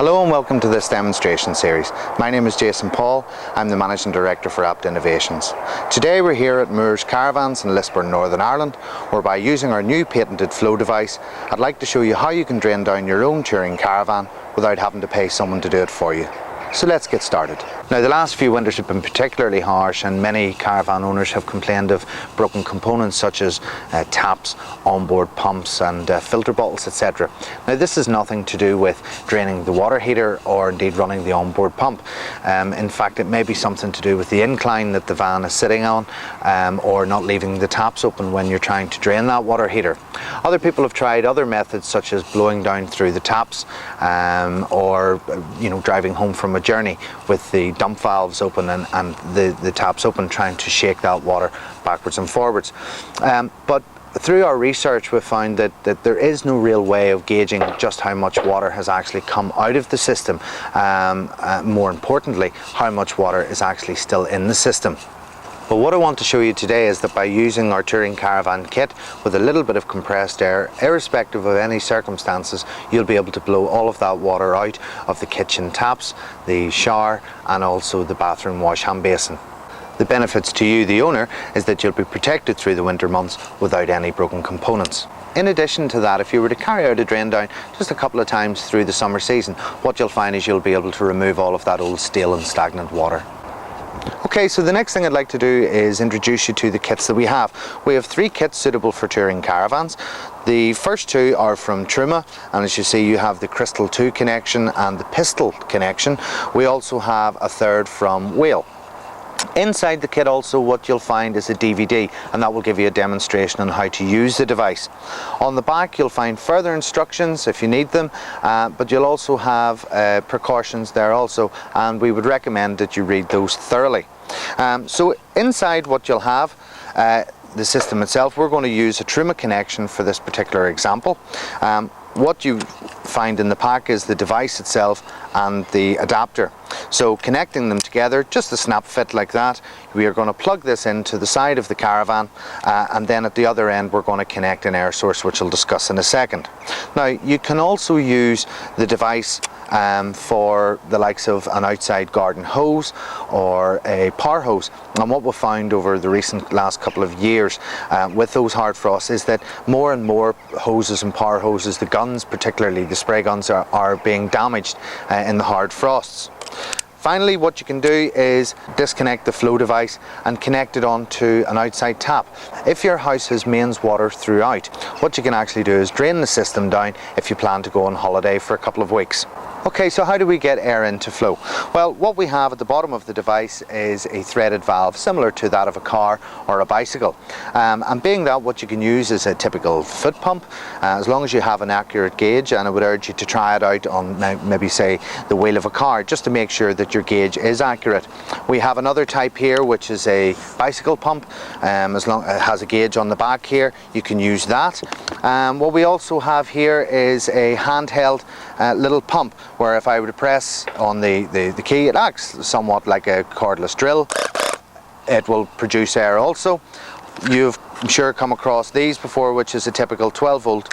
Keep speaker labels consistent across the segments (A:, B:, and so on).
A: Hello and welcome to this demonstration series. My name is Jason Paul. I'm the Managing Director for Apt Innovations. Today we're here at Moore's Caravans in Lisburn, Northern Ireland, where by using our new patented Floe device, I'd like to show you how you can drain down your own touring caravan without having to pay someone to do it for you. So let's get started. Now, the last few winters have been particularly harsh and many caravan owners have complained of broken components such as taps, onboard pumps and filter bottles, etc. Now, this is nothing to do with draining the water heater or indeed running the onboard pump. In fact, it may be something to do with the incline that the van is sitting on or not leaving the taps open when you're trying to drain that water heater. Other people have tried other methods such as blowing down through the taps or driving home from a journey with the dump valves open and the taps open, trying to shake that water backwards and forwards. But through our research we've found that there is no real way of gauging just how much water has actually come out of the system. More importantly, how much water is actually still in the system. But what I want to show you today is that by using our touring caravan kit with a little bit of compressed air, irrespective of any circumstances, you'll be able to blow all of that water out of the kitchen taps, the shower and also the bathroom wash hand basin. The benefits to you, the owner, is that you'll be protected through the winter months without any broken components. In addition to that, if you were to carry out a drain down just a couple of times through the summer season, what you'll find is you'll be able to remove all of that old stale and stagnant water. Okay, so the next thing I'd like to do is introduce you to the kits that we have. We have 3 kits suitable for touring caravans. The first 2 are from Truma, and as you see you have the Crystal 2 connection and the Pistol connection. We also have a third from Whale. Inside the kit also what you'll find is a DVD, and that will give you a demonstration on how to use the device. On the back you'll find further instructions if you need them, but you'll also have precautions there also, and we would recommend that you read those thoroughly. So inside what you'll have, the system itself, we're going to use a Truma connection for this particular example. What you find in the pack is the device itself and the adapter. So connecting them together, just a snap fit like that, we are going to plug this into the side of the caravan, and then at the other end we're going to connect an air source, which we'll discuss in a second. Now, you can also use the device for the likes of an outside garden hose or a power hose. And what we've found over the last couple of years with those hard frosts is that more and more hoses and power hoses, the guns, particularly the spray guns, are being damaged in the hard frosts. Finally, what you can do is disconnect the Floe device and connect it onto an outside tap. If your house has mains water throughout, what you can actually do is drain the system down if you plan to go on holiday for a couple of weeks. Okay, so how do we get air into Floe? Well, what we have at the bottom of the device is a threaded valve similar to that of a car or a bicycle. And being that, what you can use is a typical foot pump, as long as you have an accurate gauge, and I would urge you to try it out on maybe say the wheel of a car, just to make sure that your gauge is accurate. We have another type here which is a bicycle pump, as long as it has a gauge on the back here, you can use that. What we also have here is a handheld little pump, where if I were to press on the key, it acts somewhat like a cordless drill. It will produce air also. You've, I'm sure, come across these before, which is a typical 12-volt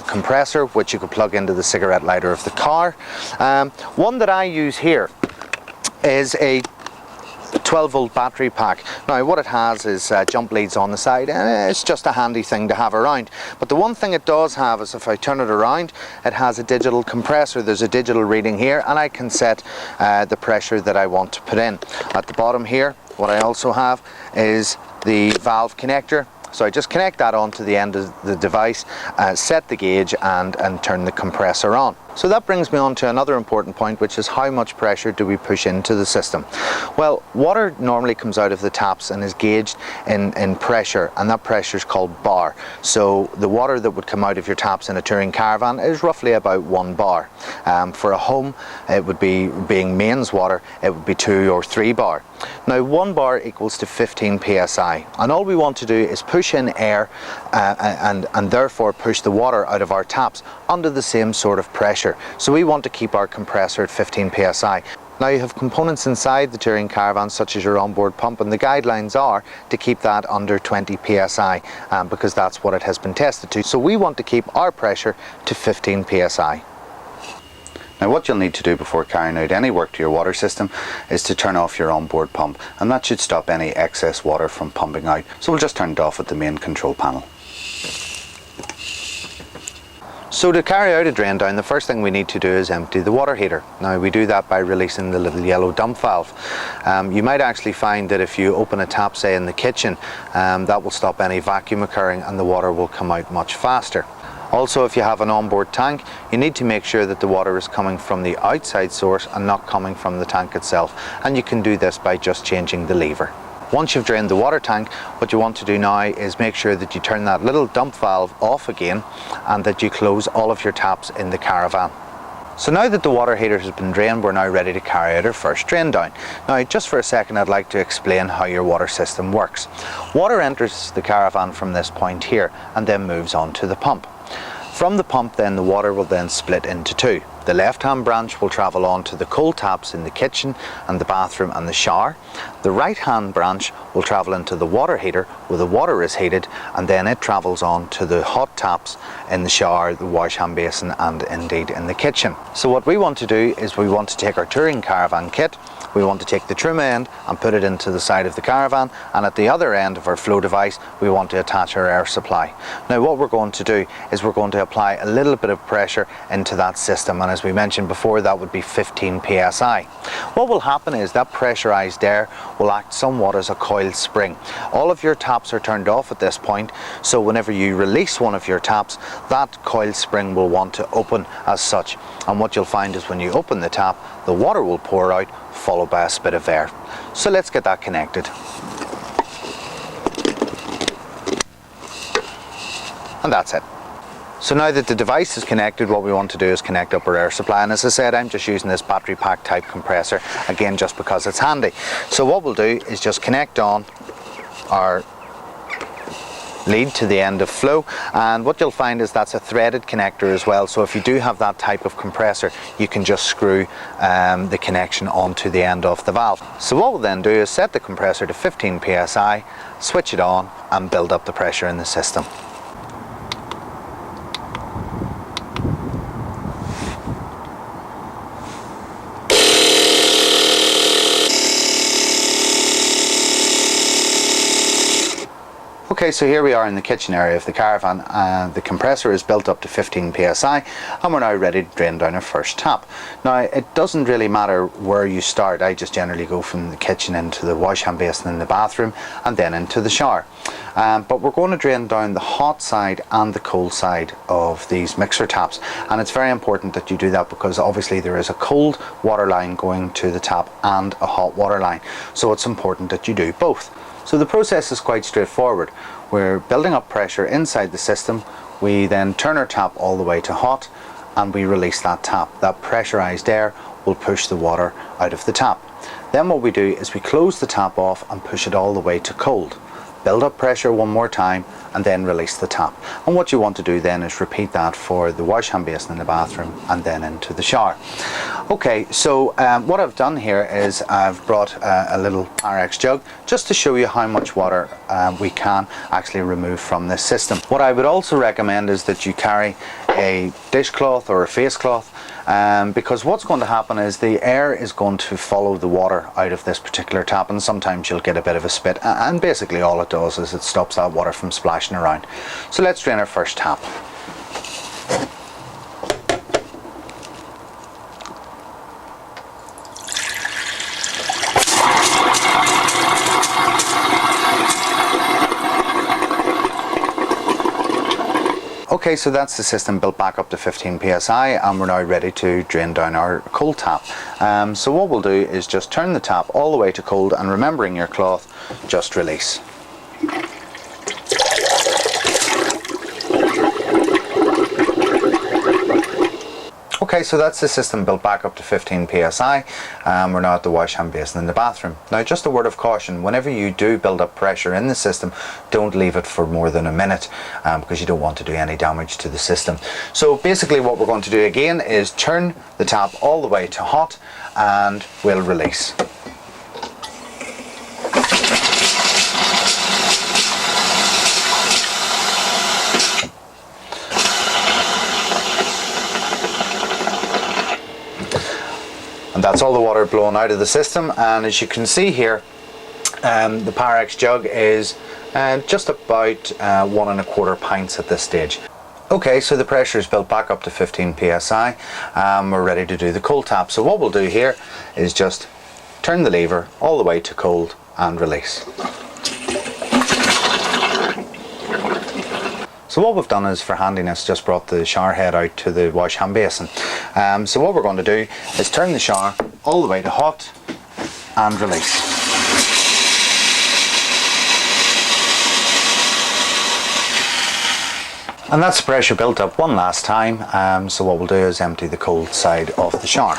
A: compressor, which you could plug into the cigarette lighter of the car. One that I use here is a 12-volt battery pack. Now, what it has is jump leads on the side, and it's just a handy thing to have around. But the one thing it does have is, if I turn it around, it has a digital compressor. There's a digital reading here, and I can set the pressure that I want to put in. At the bottom here, what I also have is the valve connector. So I just connect that onto the end of the device, set the gauge and turn the compressor on. So that brings me on to another important point, which is how much pressure do we push into the system? Well, water normally comes out of the taps and is gauged in pressure, and that pressure is called bar. So the water that would come out of your taps in a touring caravan is roughly about 1 bar. For a home, it would be, being mains water, it would be 2 or 3 bar. Now, 1 bar equals to 15 psi, and all we want to do is push in air and therefore push the water out of our taps under the same sort of pressure. So we want to keep our compressor at 15 psi. Now, you have components inside the touring caravan such as your onboard pump, and the guidelines are to keep that under 20 psi because that's what it has been tested to. So we want to keep our pressure to 15 psi. Now what you'll need to do before carrying out any work to your water system is to turn off your onboard pump, and that should stop any excess water from pumping out. So we'll just turn it off at the main control panel. So to carry out a drain down, the first thing we need to do is empty the water heater. Now we do that by releasing the little yellow dump valve. You might actually find that if you open a tap, say in the kitchen, that will stop any vacuum occurring and the water will come out much faster. Also, if you have an onboard tank, you need to make sure that the water is coming from the outside source and not coming from the tank itself, and you can do this by just changing the lever. Once you've drained the water tank, what you want to do now is make sure that you turn that little dump valve off again and that you close all of your taps in the Caravan. So now that the water heater has been drained, we're now ready to carry out our first drain down. Now just for a second, I'd like to explain how your water system works. Water enters the Caravan from this point here and then moves on to the pump. From the pump then the water will then split into two. The left hand branch will travel on to the cold taps in the kitchen and the bathroom and the shower. The right hand branch will travel into the water heater where the water is heated, and then it travels on to the hot taps in the shower, the wash hand basin and indeed in the kitchen. So what we want to do is we want to take our touring caravan kit. We want to take the trim end and put it into the side of the Caravan, and at the other end of our Floe device we want to attach our air supply. Now what we're going to do is we're going to apply a little bit of pressure into that system, and as we mentioned before, that would be 15 psi. What will happen is that pressurized air will act somewhat as a coiled spring. All of your taps are turned off at this point, so whenever you release one of your taps, that coiled spring will want to open as such, and what you'll find is when you open the tap, the water will pour out, followed by a spit of air. So let's get that connected. And that's it. So now that the device is connected, what we want to do is connect up our air supply, and as I said, I'm just using this battery pack type compressor, again just because it's handy. So what we'll do is just connect on our lead to the end of Floe, and what you'll find is that's a threaded connector as well, so if you do have that type of compressor you can just screw the connection onto the end of the valve. So what we'll then do is set the compressor to 15 psi, switch it on and build up the pressure in the system. Okay, so here we are in the kitchen area of the Caravan, and the compressor is built up to 15 psi, and we're now ready to drain down our first tap. Now it doesn't really matter where you start. I just generally go from the kitchen into the wash hand basin in the bathroom and then into the shower. But we're going to drain down the hot side and the cold side of these mixer taps, and it's very important that you do that because obviously there is a cold water line going to the tap and a hot water line, so it's important that you do both. So the process is quite straightforward. We're building up pressure inside the system, we then turn our tap all the way to hot and we release that tap. That pressurized air will push the water out of the tap. Then what we do is we close the tap off and push it all the way to cold. Build up pressure one more time and then release the tap. And what you want to do then is repeat that for the wash hand basin in the bathroom and then into the shower. Okay, so what I've done here is I've brought a little RX jug just to show you how much water we can actually remove from this system. What I would also recommend is that you carry a dishcloth or a face cloth, because what's going to happen is the air is going to follow the water out of this particular tap, and sometimes you'll get a bit of a spit, and basically all it does is it stops that water from splashing around. So let's drain our first tap. Okay, so that's the system built back up to 15 psi, and we're now ready to drain down our cold tap. So what we'll do is just turn the tap all the way to cold, and remembering your cloth, just release. Okay, so that's the system built back up to 15 psi. We're now at the wash hand basin in the bathroom. Now just a word of caution, whenever you do build up pressure in the system, don't leave it for more than a minute, because you don't want to do any damage to the system. So basically what we're going to do again is turn the tap all the way to hot and we'll release. And that's all the water blown out of the system, and as you can see here, the Pyrex jug is just about 1¼ pints at this stage. Okay, so the pressure is built back up to 15 psi. We're ready to do the cold tap. So what we'll do here is just turn the lever all the way to cold and release. So what we've done is, for handiness, just brought the shower head out to the wash hand basin. So what we're going to do is turn the shower all the way to hot and release. And that's the pressure built up one last time, so what we'll do is empty the cold side of the shower.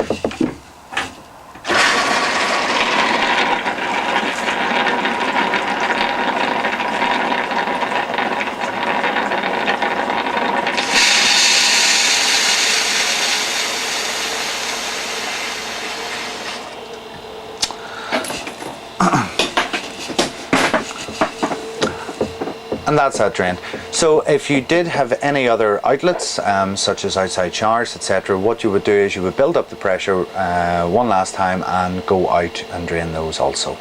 A: And that's that drained. So if you did have any other outlets, such as outside showers, etc., what you would do is you would build up the pressure one last time and go out and drain those also.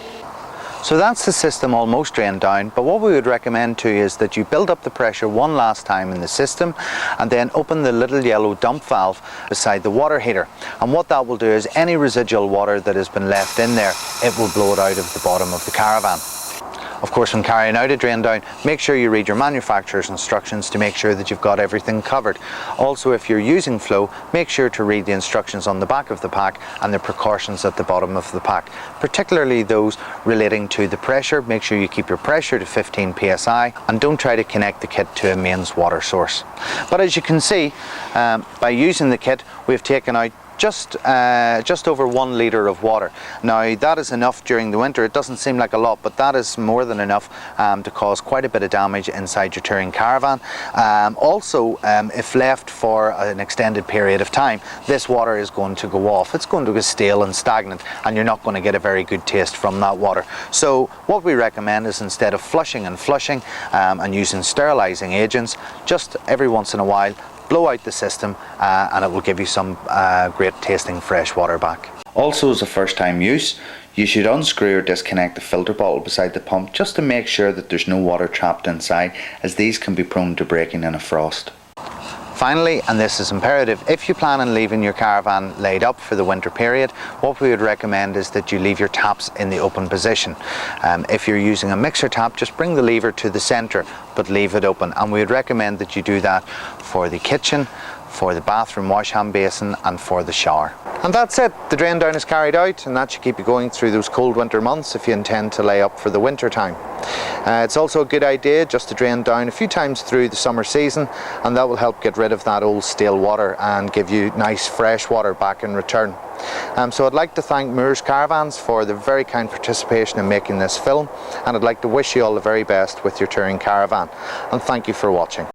A: So that's the system almost drained down, but what we would recommend to you is that you build up the pressure one last time in the system and then open the little yellow dump valve beside the water heater. And what that will do is any residual water that has been left in there, it will blow it out of the bottom of the Caravan. Of course, when carrying out a drain down, make sure you read your manufacturer's instructions to make sure that you've got everything covered. Also, if you're using Floe, make sure to read the instructions on the back of the pack and the precautions at the bottom of the pack, particularly those relating to the pressure. Make sure you keep your pressure to 15 psi and don't try to connect the kit to a mains water source. But as you can see, by using the kit, we've taken out just over 1 litre of water. Now that is enough during the winter. It doesn't seem like a lot, but that is more than enough to cause quite a bit of damage inside your touring caravan. Also, if left for an extended period of time, this water is going to go off. It's going to go stale and stagnant, and you're not going to get a very good taste from that water. So what we recommend is, instead of flushing and using sterilising agents, just every once in a while blow out the system and it will give you some great tasting fresh water back. Also, as a first time use, you should unscrew or disconnect the filter bottle beside the pump just to make sure that there's no water trapped inside, as these can be prone to breaking in a frost. Finally, and this is imperative, if you plan on leaving your caravan laid up for the winter period, what we would recommend is that you leave your taps in the open position. If you're using a mixer tap, just bring the lever to the centre but leave it open, and we would recommend that you do that for the kitchen, for the bathroom wash hand basin and for the shower. And that's it. The drain down is carried out, and that should keep you going through those cold winter months if you intend to lay up for the winter time. It's also a good idea just to drain down a few times through the summer season, and that will help get rid of that old stale water and give you nice fresh water back in return. So I'd like to thank Moores Caravans for the very kind participation in making this film, and I'd like to wish you all the very best with your touring caravan, and thank you for watching.